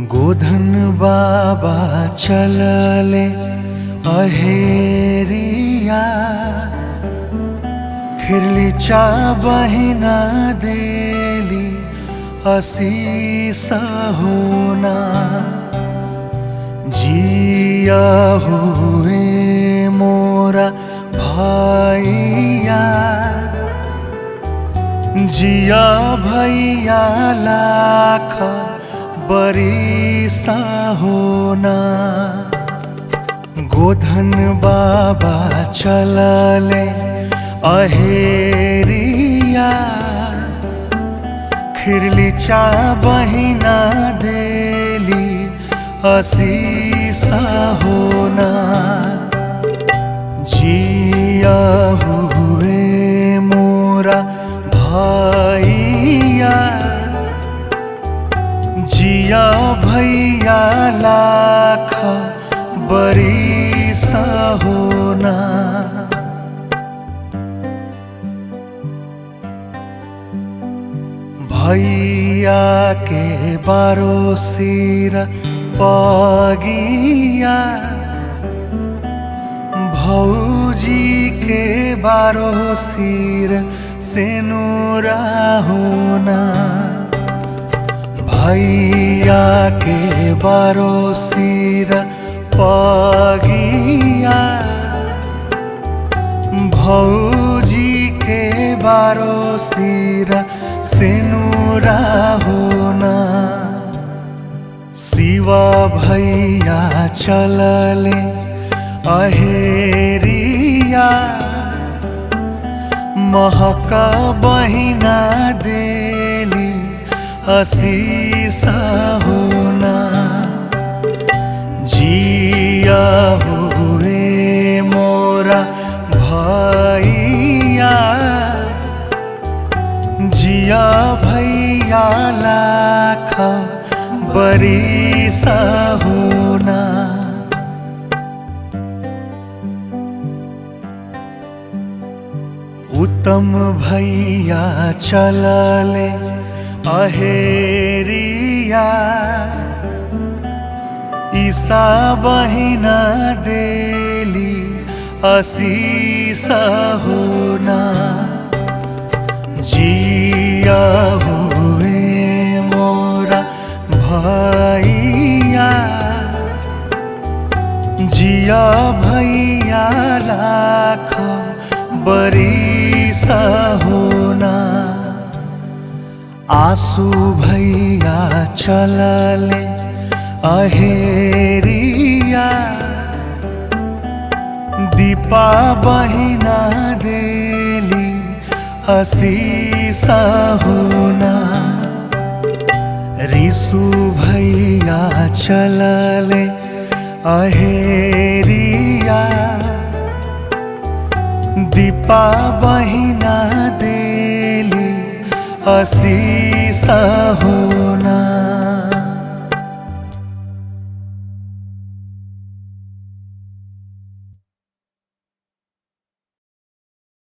गोधन बाबा चलले अहेरिया, खिरली चा बहिना देली असीस होना। जिया हुए मोरा भैया, जिया भैया लाख बरिसा होना। गोधन बाबा चलले अहेरिया, खिरली चा बहिना देली असीसा होना। जिया हुए मोरा भैया, जिया भैया लाख बरिसा होना। भैया के बारो सिर पगिया, भौजी के बारो सिर सेनुरा होना। भैया के बारो सिर पगिया, भौजी के बारो सिर सेनुरा होना। शिवा भैया चलले अहेरिया, महका बहिना देली असीसा होना। जिया हुए मोरा भैया, जिया भैया लाख बरिसा होना। उत्तम भैया चलले अहेरिया, ईसा बहिना देली असीसा होना। जिया हुए मोरा भैया, जिया भैया लाख बरिसा होना। आसू भैया चलले अहेरिया, दीपा बहिना देली असीसा होना। रिसु भैया चलले अहेरिया, दीपा बहिना देली असीसा होना।